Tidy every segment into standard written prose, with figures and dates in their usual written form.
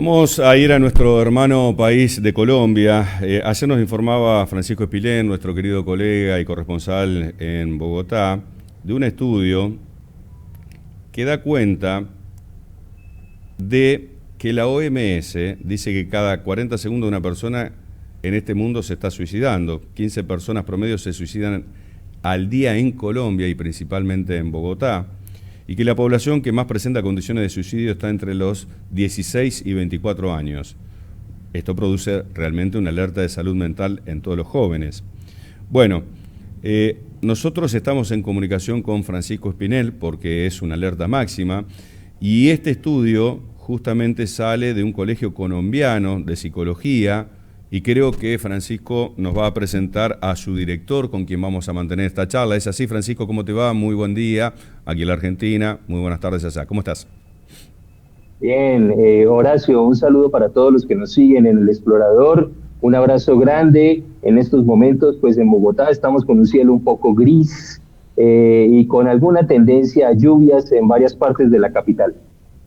Vamos a ir a nuestro hermano país de Colombia. Ayer nos informaba Francisco Espilén, nuestro querido colega y corresponsal en Bogotá, de un estudio que da cuenta de que la OMS dice que cada 40 segundos una persona en este mundo se está suicidando. 15 personas promedio se suicidan al día en Colombia y principalmente en Bogotá. Y que la población que más presenta condiciones de suicidio está entre los 16 y 24 años. Esto produce realmente una alerta de salud mental en todos los jóvenes. Bueno, nosotros estamos en comunicación con Francisco Espinel porque es una alerta máxima y este estudio justamente sale de un colegio colombiano de psicología y creo que Francisco nos va a presentar a su director con quien vamos a mantener esta charla. ¿Es así, Francisco? ¿Cómo te va? Muy buen día aquí en la Argentina. Muy buenas tardes allá. ¿Cómo estás? Bien, Horacio, un saludo para todos los que nos siguen en El Explorador. Un abrazo grande. En estos momentos, pues en Bogotá estamos con un cielo un poco gris y con alguna tendencia a lluvias en varias partes de la capital.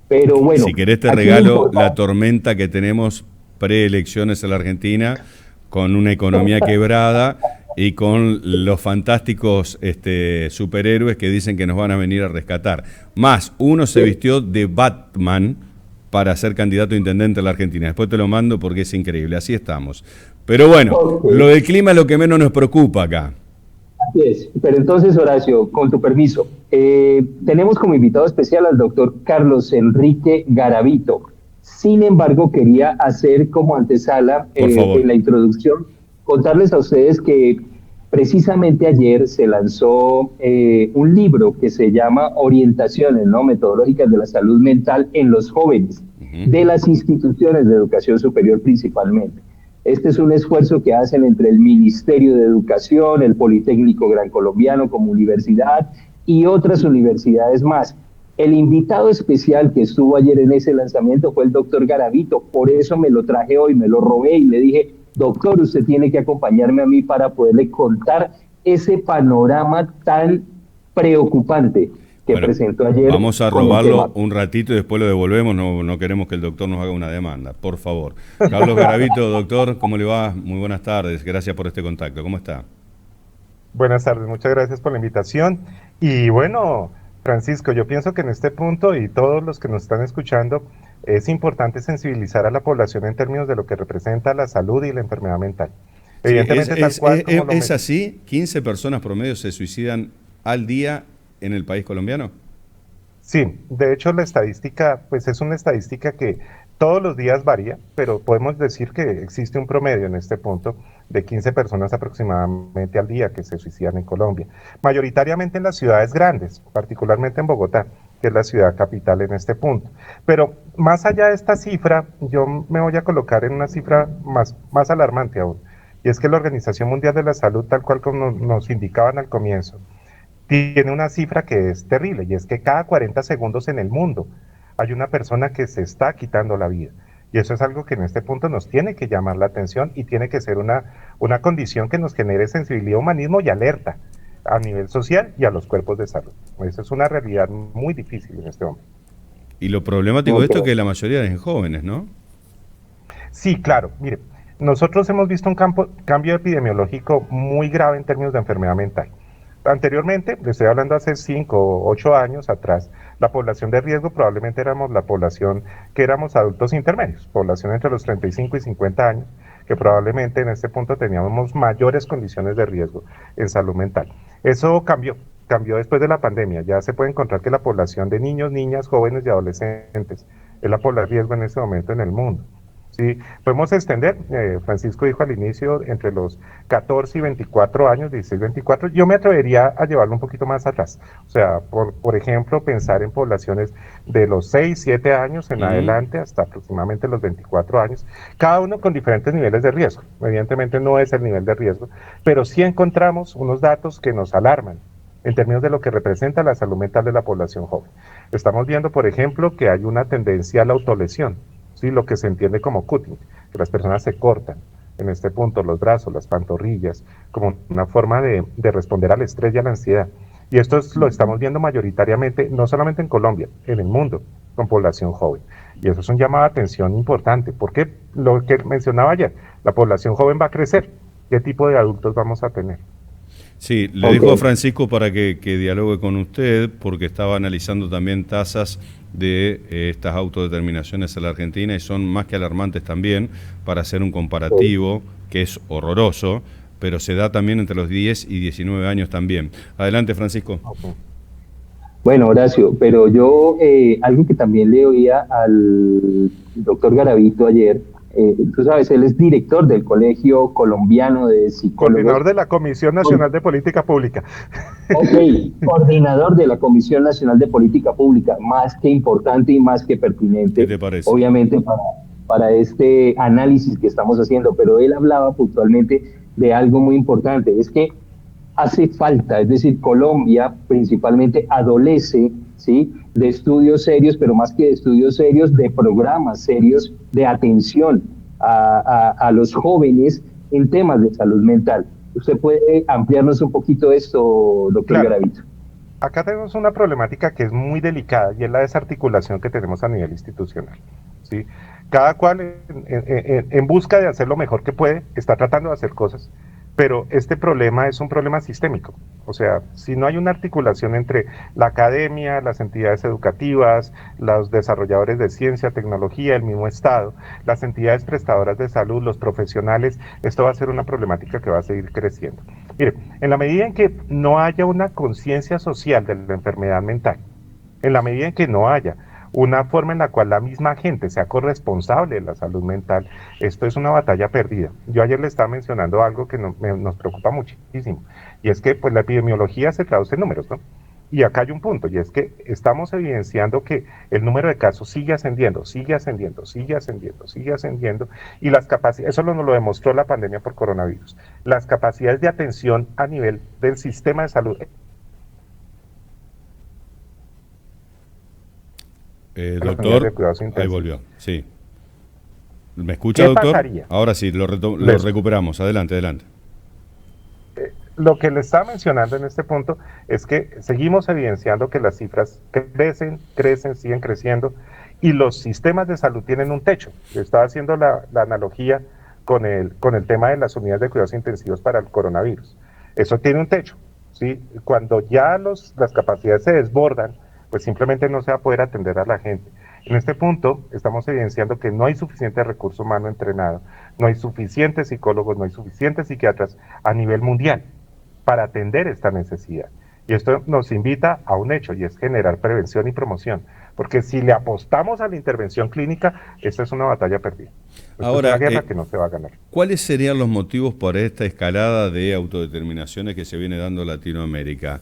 Pero bueno, Si querés te aquí lo regalo la importante. tormenta que tenemos preelecciones en la Argentina, con una economía quebrada y con los fantásticos superhéroes que dicen que nos van a venir a rescatar. Más, uno se vistió de Batman para ser candidato a intendente en la Argentina. Después te lo mando porque es increíble, así estamos. Pero bueno, Ok, lo del clima es lo que menos nos preocupa acá. así es. Pero entonces, Horacio, con tu permiso, tenemos como invitado especial al doctor Carlos Enrique Garavito. Sin embargo, quería hacer como antesala Por favor. en la introducción, contarles a ustedes que precisamente ayer se lanzó un libro que se llama Orientaciones, ¿no?, metodológicas de la salud mental en los jóvenes, Ujú. de las instituciones de educación superior principalmente. Este es un esfuerzo que hacen entre el Ministerio de Educación, el Politécnico Gran Colombiano como universidad y otras universidades más. El invitado especial que estuvo ayer en ese lanzamiento fue el doctor Garavito, por eso me lo traje hoy, me lo robé y le dije, doctor, usted tiene que acompañarme a mí para poderle contar ese panorama tan preocupante que Bueno, presentó ayer vamos a con el robarlo tema. un ratito y después lo devolvemos. No, no queremos que el doctor nos haga una demanda, por favor. Carlos Garavito, doctor, ¿cómo le va? Muy buenas tardes. Gracias por este contacto. ¿Cómo está? Buenas tardes, muchas gracias por la invitación. Y bueno, Francisco, yo pienso que en este punto y todos los que nos están escuchando, es importante sensibilizar a la población en términos de lo que representa la salud y la enfermedad mental. Sí, Evidentemente, tal cual como lo es así. 15 personas promedio se suicidan al día en el país colombiano. Sí, de hecho la estadística, pues es una estadística que todos los días varía, pero podemos decir que existe un promedio en este punto de 15 personas aproximadamente al día que se suicidan en Colombia, mayoritariamente en las ciudades grandes, particularmente en Bogotá, que es la ciudad capital en este punto. Pero más allá de esta cifra, yo me voy a colocar en una cifra más alarmante aún, y es que la Organización Mundial de la Salud, tal cual como nos indicaban al comienzo, tiene una cifra que es terrible y es que cada 40 segundos en el mundo hay una persona que se está quitando la vida. Y eso es algo que en este punto nos tiene que llamar la atención y tiene que ser una condición que nos genere sensibilidad, humanismo y alerta a nivel social y a los cuerpos de salud. Eso es una realidad muy difícil en este momento. Y lo problemático de Ok. esto es que la mayoría es en jóvenes, ¿no? Sí, claro, mire, nosotros hemos visto un cambio epidemiológico muy grave en términos de enfermedad mental. Anteriormente, le estoy hablando hace 5 o 8 años atrás, la población de riesgo probablemente éramos la población que éramos adultos intermedios, población entre los 35 y 50 años, que probablemente en este punto teníamos mayores condiciones de riesgo en salud mental. Eso cambió después de la pandemia. Ya se puede encontrar que la población de niños, niñas, jóvenes y adolescentes es la población de riesgo en este momento en el mundo. Sí, podemos extender, Francisco dijo al inicio, entre los 14 y 24 años, 16, 24, yo me atrevería a llevarlo un poquito más atrás. O sea, por ejemplo, pensar en poblaciones de los 6, 7 años en Ujú. adelante hasta aproximadamente los 24 años, cada uno con diferentes niveles de riesgo. Evidentemente no es el nivel de riesgo, pero sí encontramos unos datos que nos alarman en términos de lo que representa la salud mental de la población joven. Estamos viendo, por ejemplo, que hay una tendencia a la autolesión, ¿sí? Lo que se entiende como cutting, que las personas se cortan en este punto los brazos, las pantorrillas, como una forma de responder al estrés y a la ansiedad. Y esto lo estamos viendo mayoritariamente, no solamente en Colombia, en el mundo. con población joven. Y eso es un llamado de atención importante, porque lo que mencionaba ayer, la población joven va a crecer. ¿Qué tipo de adultos vamos a tener? Sí, le dejo a Francisco para que dialogue con usted, porque estaba analizando también tasas de estas autodeterminaciones en la Argentina y son más que alarmantes también para hacer un comparativo que es horroroso, pero se da también entre los 10 y 19 años también. Adelante, Francisco. Okay. Bueno, Horacio, pero yo algo que también le oía al doctor Garavito ayer, tú sabes, él es director del Colegio Colombiano de Psicólogos. Coordinador de la Comisión Nacional de Política Pública. Ok, coordinador de la Comisión Nacional de Política Pública, más que importante y más que pertinente, ¿Qué te parece? obviamente para este análisis que estamos haciendo, pero él hablaba puntualmente de algo muy importante, es que hace falta, es decir, Colombia principalmente adolece, ¿sí?, de estudios serios, pero más que de estudios serios, de programas serios de atención a los jóvenes en temas de salud mental. ¿Usted puede ampliarnos un poquito esto, doctor Garavito? Acá tenemos una problemática que es muy delicada y es la desarticulación que tenemos a nivel institucional, ¿sí? Cada cual en busca de hacer lo mejor que puede, está tratando de hacer cosas, pero este problema es un problema sistémico. O sea, si no hay una articulación entre la academia, las entidades educativas, los desarrolladores de ciencia, tecnología, el mismo Estado, las entidades prestadoras de salud, los profesionales, esto va a ser una problemática que va a seguir creciendo. Mire, en la medida en que no haya una conciencia social de la enfermedad mental, en la medida en que no haya una forma en la cual la misma gente sea corresponsable de la salud mental, esto es una batalla perdida. Yo ayer le estaba mencionando algo que nos preocupa muchísimo, y es que pues la epidemiología se traduce en números, ¿no? Y acá hay un punto, y es que estamos evidenciando que el número de casos sigue ascendiendo, sigue ascendiendo, sigue ascendiendo, sigue ascendiendo, y las capacidades, eso nos lo demostró la pandemia por coronavirus, las capacidades de atención a nivel del sistema de salud. Doctor, ahí volvió, sí. ¿Me escucha, doctor? Pasaría? Ahora sí, lo recuperamos. Adelante, adelante. Lo que le estaba mencionando en este punto es que seguimos evidenciando que las cifras crecen, siguen creciendo, y los sistemas de salud tienen un techo. Yo estaba haciendo la analogía con el tema de las unidades de cuidados intensivos para el coronavirus. Eso tiene un techo, ¿sí? Cuando ya las capacidades se desbordan, pues simplemente no se va a poder atender a la gente. En este punto estamos evidenciando que no hay suficiente recurso humano entrenado, no hay suficientes psicólogos, no hay suficientes psiquiatras a nivel mundial para atender esta necesidad. Y esto nos invita a un hecho, y es generar prevención y promoción, porque si le apostamos a la intervención clínica, esta es una batalla perdida. Ahora, es una guerra que no se va a ganar. ¿Cuáles serían los motivos para esta escalada de autodeterminaciones que se viene dando en Latinoamérica?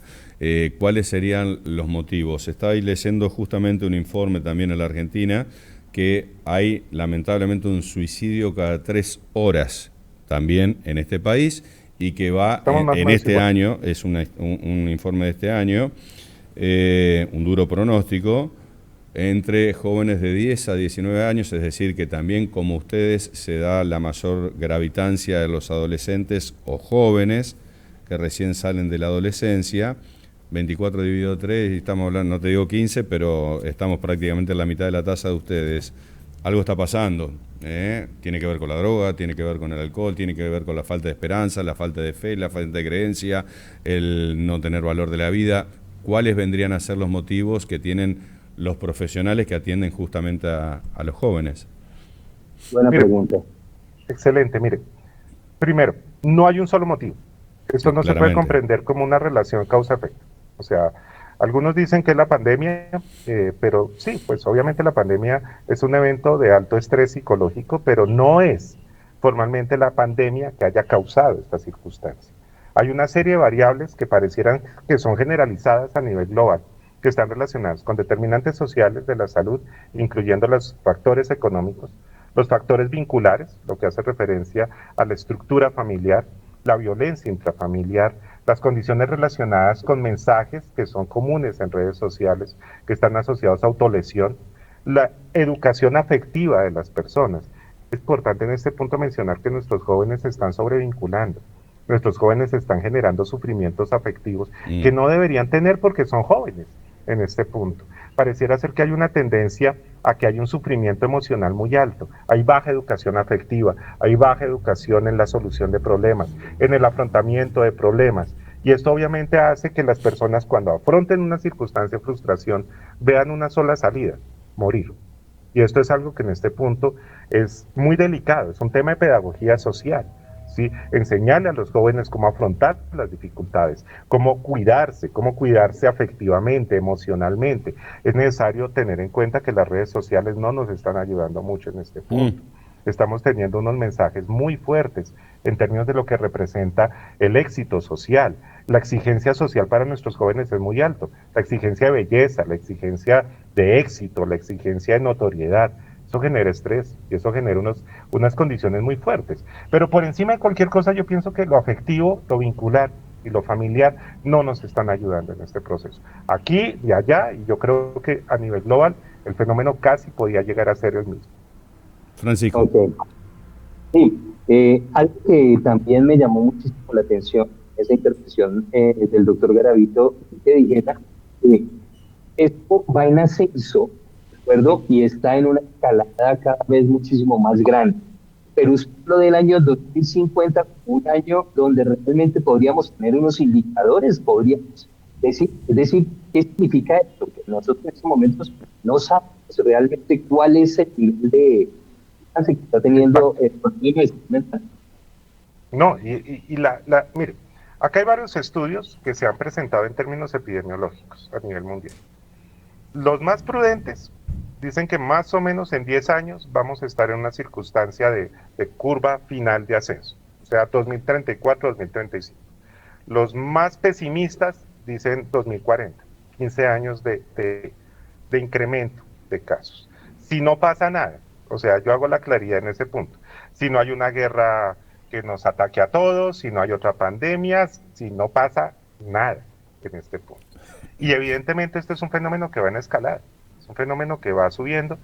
¿Cuáles serían los motivos? Estaba leyendo justamente un informe también en la Argentina que hay lamentablemente un suicidio cada 3 horas también en este país, y que va en este año, es un informe de este año, un duro pronóstico, entre jóvenes de 10 a 19 años, es decir, que también como ustedes se da la mayor gravitancia de los adolescentes o jóvenes que recién salen de la adolescencia. 24 dividido 3, y estamos hablando, no te digo 15, pero estamos prácticamente en la mitad de la tasa de ustedes. Algo está pasando, tiene que ver con la droga, tiene que ver con el alcohol, tiene que ver con la falta de esperanza, la falta de fe, la falta de creencia, el no tener valor de la vida. ¿Cuáles vendrían a ser los motivos que tienen los profesionales que atienden justamente a los jóvenes? Buena pregunta. Excelente, mire. Primero, no hay un solo motivo. Esto no se puede comprender como una relación causa-efecto. O sea, algunos dicen que es la pandemia, pero sí, pues obviamente la pandemia es un evento de alto estrés psicológico, pero no es formalmente la pandemia que haya causado esta circunstancia. Hay una serie de variables que parecieran que son generalizadas a nivel global, que están relacionadas con determinantes sociales de la salud, incluyendo los factores económicos, los factores vinculares, lo que hace referencia a la estructura familiar, la violencia intrafamiliar, las condiciones relacionadas con mensajes que son comunes en redes sociales, que están asociados a autolesión, la educación afectiva de las personas. Es importante en este punto mencionar que nuestros jóvenes se están sobrevinculando, nuestros jóvenes están generando sufrimientos afectivos que no deberían tener porque son jóvenes en este punto. pareciera ser que hay una tendencia a que hay un sufrimiento emocional muy alto, hay baja educación afectiva, hay baja educación en la solución de problemas, en el afrontamiento de problemas. Y esto obviamente hace que las personas cuando afronten una circunstancia de frustración vean una sola salida, morir. Y esto es algo que en este punto es muy delicado, es un tema de pedagogía social. ¿Sí? Enseñarle a los jóvenes cómo afrontar las dificultades, cómo cuidarse afectivamente, emocionalmente. Es necesario tener en cuenta que las redes sociales no nos están ayudando mucho en este punto. Estamos teniendo unos mensajes muy fuertes en términos de lo que representa el éxito social. La exigencia social para nuestros jóvenes es muy alto. La exigencia de belleza, la exigencia de éxito, la exigencia de notoriedad. Eso genera estrés y eso genera unas condiciones muy fuertes. Pero por encima de cualquier cosa yo pienso que lo afectivo, lo vincular y lo familiar no nos están ayudando en este proceso. Aquí y allá, y yo creo que a nivel global, el fenómeno casi podía llegar a ser el mismo. Francisco. Okay. Sí, algo que también me llamó muchísimo la atención, esa intervención del doctor Garavito, que dijera que esto va en ascenso, ¿de acuerdo? Y está en una escalada cada vez muchísimo más grande. Pero usted lo del año 2050, un año donde realmente podríamos tener unos indicadores, podríamos decir, es decir, ¿qué significa esto? Que nosotros en estos momentos no sabemos realmente cuál es el nivel de que está teniendo el problema de salud mental. No, mire, acá hay varios estudios que se han presentado en términos epidemiológicos a nivel mundial. Los más prudentes dicen que más o menos en 10 años vamos a estar en una circunstancia de curva final de ascenso, o sea, 2034-2035. Los más pesimistas dicen 2040, 15 años de incremento de casos. Si no pasa nada, o sea, yo hago la claridad en ese punto, si no hay una guerra que nos ataque a todos, si no hay otra pandemia, si no pasa nada en este punto. Y evidentemente este es un fenómeno que va en escalada, es un fenómeno que va subiendo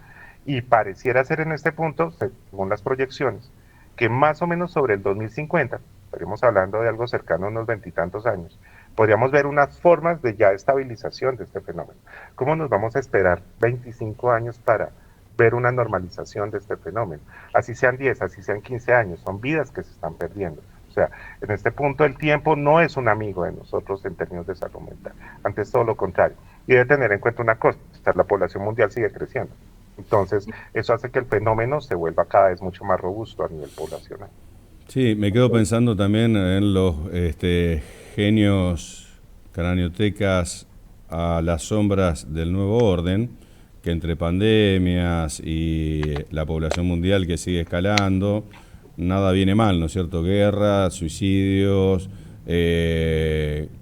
y pareciera ser en este punto, según las proyecciones, que más o menos sobre el 2050, estaríamos hablando de algo cercano a unos 20 y tantos años, podríamos ver unas formas de ya estabilización de este fenómeno. ¿Cómo nos vamos a esperar 25 años para ver una normalización de este fenómeno? Así sean 10, así sean 15 años, son vidas que se están perdiendo. O sea, en este punto el tiempo no es un amigo de nosotros en términos de salud mental, antes todo lo contrario. Y debe tener en cuenta una cosa, la población mundial sigue creciendo. Entonces, eso hace que el fenómeno se vuelva cada vez mucho más robusto a nivel poblacional. Sí, me quedo pensando también en los genios craniotecas a las sombras del nuevo orden, que entre pandemias y la población mundial que sigue escalando, nada viene mal, ¿no es cierto? Guerras, suicidios,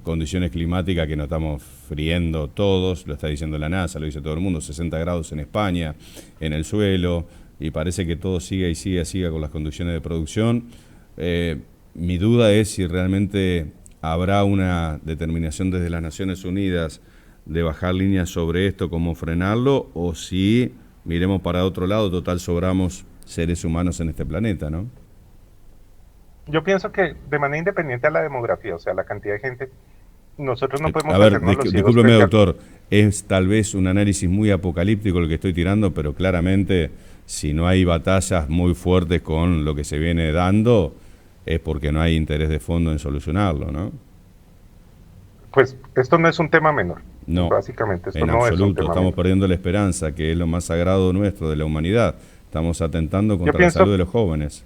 condiciones climáticas que nos estamos friendo todos, lo está diciendo la NASA, lo dice todo el mundo, 60 grados en España, en el suelo, y parece que todo siga y siga con las condiciones de producción. Mi duda es si realmente habrá una determinación desde las Naciones Unidas de bajar líneas sobre esto, cómo frenarlo, o si miremos para otro lado, total sobramos seres humanos en este planeta, ¿no? Yo pienso que de manera independiente a la demografía, o sea, la cantidad de gente, nosotros no podemos... A ver, discúlpeme, doctor, es tal vez un análisis muy apocalíptico el que estoy tirando, pero claramente si no hay batallas muy fuertes con lo que se viene dando, es porque no hay interés de fondo en solucionarlo, ¿no? Pues esto no es un tema menor. No, básicamente esto en no absoluto, es un tema estamos menor. perdiendo la esperanza, que es lo más sagrado nuestro, de la humanidad. Estamos atentando contra la salud de los jóvenes.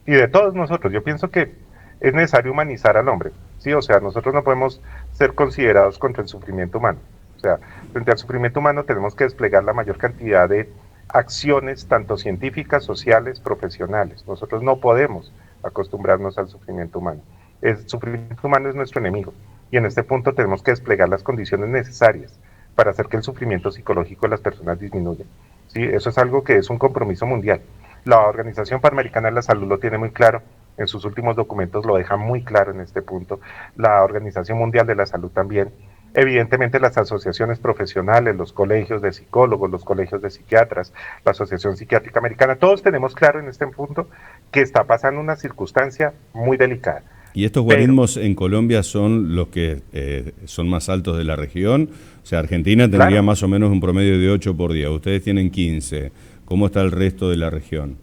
Y de todos nosotros, yo pienso que es necesario humanizar al hombre, ¿sí? O sea, nosotros no podemos ser considerados contra el sufrimiento humano. O sea, frente al sufrimiento humano tenemos que desplegar la mayor cantidad de acciones, tanto científicas, sociales, profesionales. Nosotros no podemos acostumbrarnos al sufrimiento humano. El sufrimiento humano es nuestro enemigo. Y en este punto tenemos que desplegar las condiciones necesarias para hacer que el sufrimiento psicológico de las personas disminuya. ¿Sí? Eso es algo que es un compromiso mundial. La Organización Panamericana de la Salud lo tiene muy claro, en sus últimos documentos lo deja muy claro en este punto. La Organización Mundial de la Salud también. Evidentemente las asociaciones profesionales, los colegios de psicólogos, los colegios de psiquiatras, la Asociación Psiquiátrica Americana, todos tenemos claro en este punto que está pasando una circunstancia muy delicada. ¿Y estos guarismos en Colombia son los que son más altos de la región? O sea, Argentina tendría Claro. más o menos un promedio de 8 por día. Ustedes tienen 15. ¿Cómo está el resto de la región?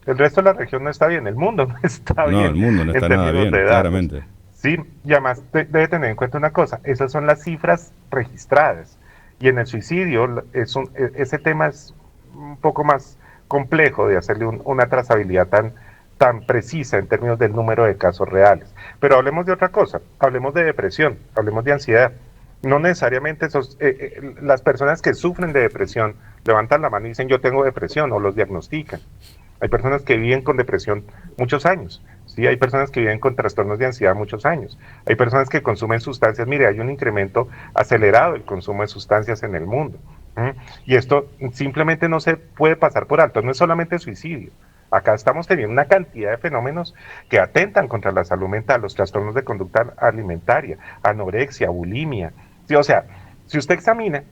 El resto de la región no está bien, el mundo no está No, el bien mundo no en está nada términos bien, de datos. claramente. Sí, y además debe tener en cuenta una cosa, esas son las cifras registradas. Y en el suicidio ese tema es un poco más complejo de hacerle una trazabilidad tan precisa en términos del número de casos reales. Pero hablemos de otra cosa, hablemos de depresión, hablemos de ansiedad. No necesariamente las personas que sufren de depresión levantan la mano y dicen yo tengo depresión o los diagnostican. Hay personas que viven con depresión muchos años, ¿sí? Hay personas que viven con trastornos de ansiedad muchos años, hay personas que consumen sustancias, mire, hay un incremento acelerado del consumo de sustancias en el mundo. Y esto simplemente no se puede pasar por alto, no es solamente suicidio. Acá estamos teniendo una cantidad de fenómenos que atentan contra la salud mental, los trastornos de conducta alimentaria, anorexia, bulimia. Sí, o sea, si usted examina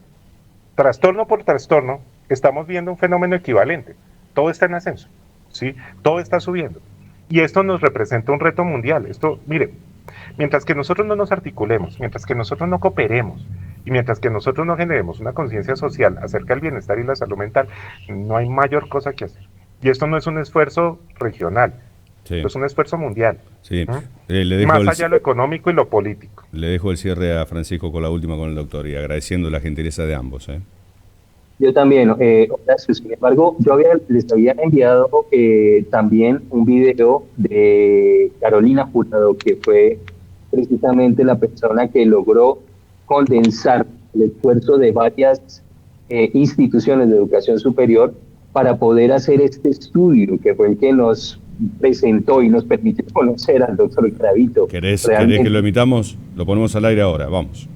trastorno por trastorno, estamos viendo un fenómeno equivalente. Todo está en ascenso, ¿sí? Todo está subiendo. Y esto nos representa un reto mundial. Esto, mire, mientras que nosotros no nos articulemos, mientras que nosotros no cooperemos y mientras que nosotros no generemos una conciencia social acerca del bienestar y la salud mental, no hay mayor cosa que hacer. Y esto no es un esfuerzo regional, Sí, esto es un esfuerzo mundial. sí. Más allá de lo económico y lo político. Le dejo el cierre a Francisco con la última con el doctor y agradeciendo la gentileza de ambos. Yo también, Horacio, sin embargo, les había enviado también un video de Carolina Jurado, que fue precisamente la persona que logró condensar el esfuerzo de varias instituciones de educación superior para poder hacer este estudio, que fue el que nos presentó y nos permitió conocer al doctor Garavito. ¿Querés que lo emitamos? Lo ponemos al aire ahora, vamos.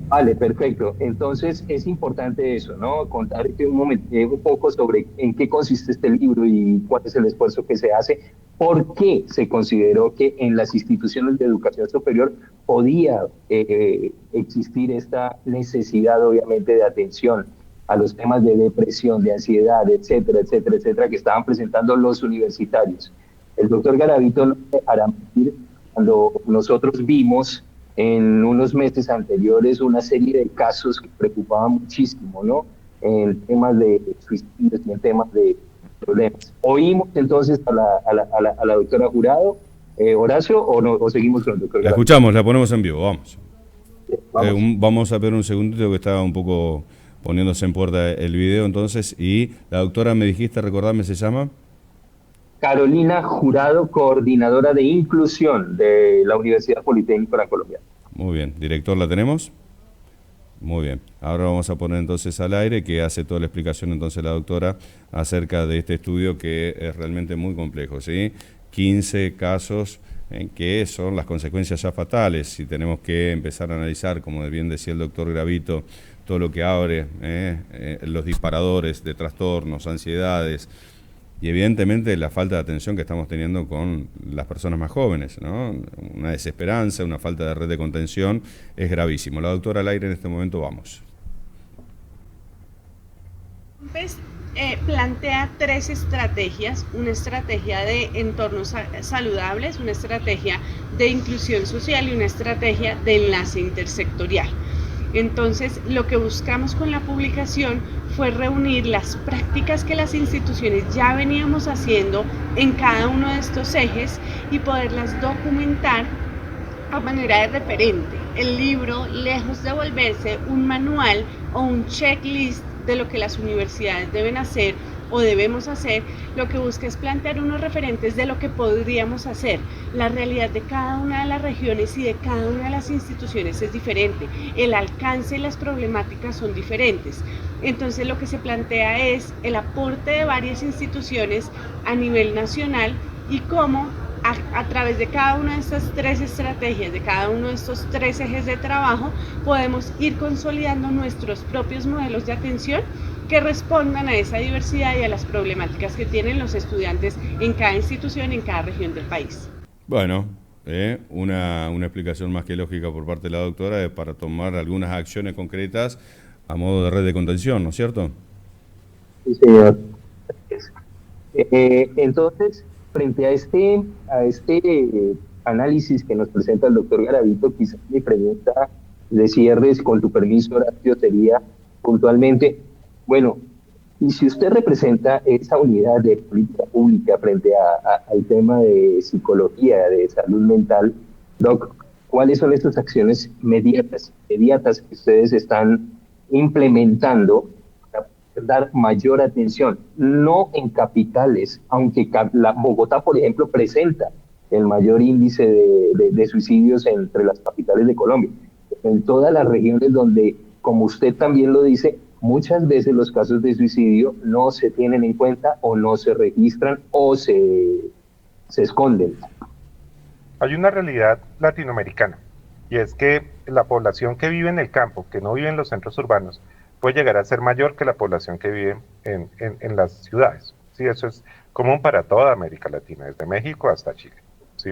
Vale, perfecto. Entonces es importante eso, ¿no? Contar un poco sobre en qué consiste este libro y cuál es el esfuerzo que se hace, por qué se consideró que en las instituciones de educación superior podía existir esta necesidad, obviamente, de atención a los temas de depresión, de ansiedad, etcétera, etcétera, etcétera, que estaban presentando los universitarios. El doctor Garavito no dejará mentir cuando nosotros vimos en unos meses anteriores una serie de casos que preocupaban muchísimo, ¿no? En temas de suicidios y en temas de problemas. ¿Oímos entonces a la doctora Jurado, Horacio, o seguimos con el doctor La Garavito? escuchamos, la ponemos en vivo, vamos. Vamos. Vamos a ver un segundito que estaba un poco poniéndose en puerta el video entonces. Y la doctora, me dijiste, recordame, ¿se llama? Carolina Jurado, coordinadora de inclusión de la Universidad Politécnica de Colombia. Muy bien, director, ¿la tenemos? Muy bien, ahora vamos a poner entonces al aire que hace toda la explicación entonces la doctora acerca de este estudio que es realmente muy complejo, ¿sí? 15 casos en que son las consecuencias ya fatales, si tenemos que empezar a analizar, como bien decía el doctor Garavito, todo lo que abre, los disparadores de trastornos, ansiedades, y evidentemente la falta de atención que estamos teniendo con las personas más jóvenes, ¿no? Una desesperanza, una falta de red de contención, es gravísimo. La doctora al aire en este momento, vamos. Plantea 3 estrategias, una estrategia de entornos saludables, una estrategia de inclusión social y una estrategia de enlace intersectorial. Entonces, lo que buscamos con la publicación fue reunir las prácticas que las instituciones ya veníamos haciendo en cada uno de estos ejes y poderlas documentar a manera de referente. El libro, lejos de volverse un manual o un checklist de lo que las universidades deben hacer o debemos hacer, lo que busca es plantear unos referentes de lo que podríamos hacer. La realidad de cada una de las regiones y de cada una de las instituciones es diferente, el alcance y las problemáticas son diferentes. Entonces lo que se plantea es el aporte de varias instituciones a nivel nacional y cómo a través de cada una de estas 3 estrategias, de cada uno de estos 3 ejes de trabajo, podemos ir consolidando nuestros propios modelos de atención que respondan a esa diversidad y a las problemáticas que tienen los estudiantes en cada institución, en cada región del país. Bueno, una explicación más que lógica por parte de la doctora para tomar algunas acciones concretas a modo de red de contención, ¿no es cierto? Sí, señor. Entonces, frente a este análisis que nos presenta el doctor Garavito, quizás mi pregunta de cierres, con tu permiso, Horacio, sería puntualmente, bueno, y si usted representa esa unidad de política pública frente al tema de psicología, de salud mental, Doc, ¿cuáles son estas acciones inmediatas que ustedes están implementando para dar mayor atención? No en capitales, aunque Bogotá, por ejemplo, presenta el mayor índice de suicidios entre las capitales de Colombia. En todas las regiones donde, como usted también lo dice, muchas veces los casos de suicidio no se tienen en cuenta o no se registran o se esconden. Hay una realidad latinoamericana, y es que la población que vive en el campo, que no vive en los centros urbanos, puede llegar a ser mayor que la población que vive en las ciudades. ¿Sí? Eso es común para toda América Latina, desde México hasta Chile. ¿Sí?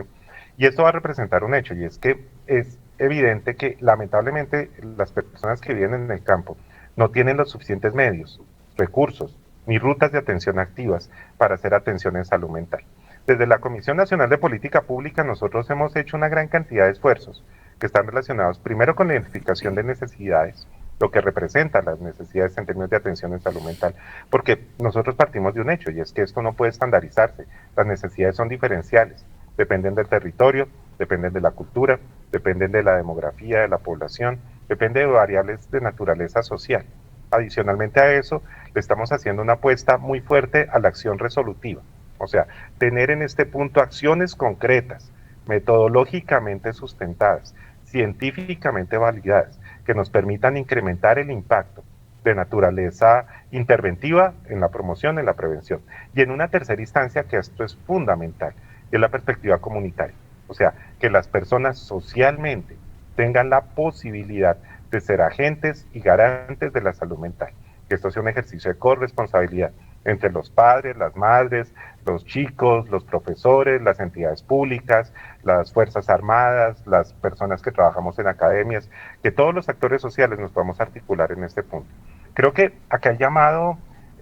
Y esto va a representar un hecho, y es que es evidente que lamentablemente las personas que viven en el campo no tienen los suficientes medios, recursos, ni rutas de atención activas para hacer atención en salud mental. Desde la Comisión Nacional de Política Pública nosotros hemos hecho una gran cantidad de esfuerzos que están relacionados primero con la identificación de necesidades, lo que representa las necesidades en términos de atención en salud mental, porque nosotros partimos de un hecho, y es que esto no puede estandarizarse, las necesidades son diferenciales, dependen del territorio, dependen de la cultura, dependen de la demografía de la población, depende de variables de naturaleza social. Adicionalmente a eso, le estamos haciendo una apuesta muy fuerte a la acción resolutiva, o sea, tener en este punto acciones concretas, metodológicamente sustentadas, científicamente validadas, que nos permitan incrementar el impacto de naturaleza interventiva en la promoción, en la prevención. Y en una tercera instancia, que esto es fundamental, es la perspectiva comunitaria. O sea, que las personas socialmente tengan la posibilidad de ser agentes y garantes de la salud mental. Que esto sea un ejercicio de corresponsabilidad entre los padres, las madres, los chicos, los profesores, las entidades públicas, las Fuerzas Armadas, las personas que trabajamos en academias, que todos los actores sociales nos podamos articular en este punto. Creo que acá el llamado,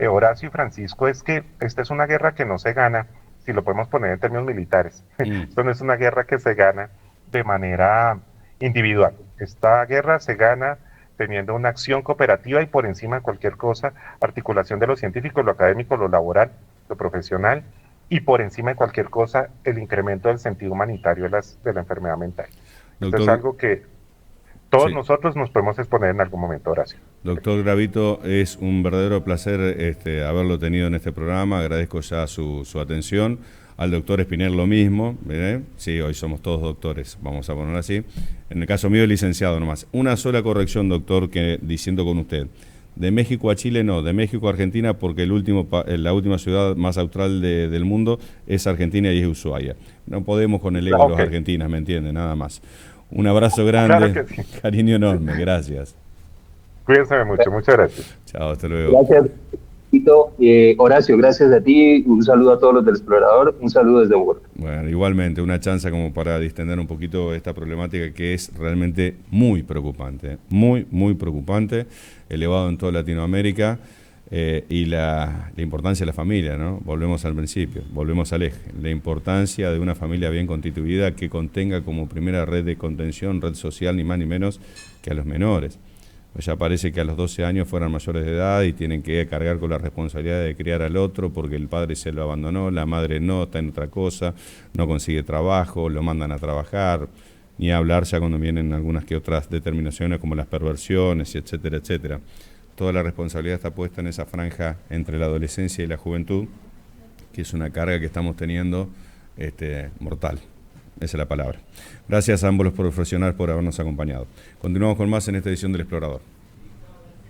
Horacio y Francisco, es que esta es una guerra que no se gana, si lo podemos poner en términos militares. Esto no es una guerra que se gana de manera individual. Esta guerra se gana teniendo una acción cooperativa y por encima de cualquier cosa, articulación de lo científico, lo académico, lo laboral, lo profesional, y por encima de cualquier cosa, el incremento del sentido humanitario de la enfermedad mental. Doctor, esto es algo que todos nosotros nos podemos exponer en algún momento, Horacio. Doctor Garavito, es un verdadero placer haberlo tenido en este programa, agradezco ya su atención. Al doctor Espinel lo mismo, sí, hoy somos todos doctores, vamos a ponerlo así. En el caso mío, licenciado nomás. Una sola corrección, doctor, que diciendo con usted. De México a Chile no, de México a Argentina, porque la última ciudad más austral del mundo es Argentina y es Ushuaia. No podemos con el ego de los argentinos, ¿me entiende? Nada más. Un abrazo grande, claro que sí. Cariño enorme, gracias. Cuídense mucho, muchas gracias. Chao, hasta luego. Gracias. Horacio, gracias a ti, un saludo a todos los del Explorador, un saludo desde Bogotá. Bueno, igualmente, una chance como para distender un poquito esta problemática que es realmente muy preocupante, muy preocupante, elevado en toda Latinoamérica, y la importancia de la familia, ¿no? Volvemos al principio, volvemos al eje, la importancia de una familia bien constituida que contenga como primera red de contención, red social, ni más ni menos que a los menores. Pues ya parece que a los 12 años fueran mayores de edad y tienen que cargar con la responsabilidad de criar al otro porque el padre se lo abandonó, la madre no, está en otra cosa, no consigue trabajo, lo mandan a trabajar, ni a hablar ya cuando vienen algunas que otras determinaciones como las perversiones, etcétera, etcétera. Toda la responsabilidad está puesta en esa franja entre la adolescencia y la juventud, que es una carga que estamos teniendo mortal. Esa es la palabra. Gracias a ambos los profesionales por habernos acompañado. Continuamos con más en esta edición del Explorador.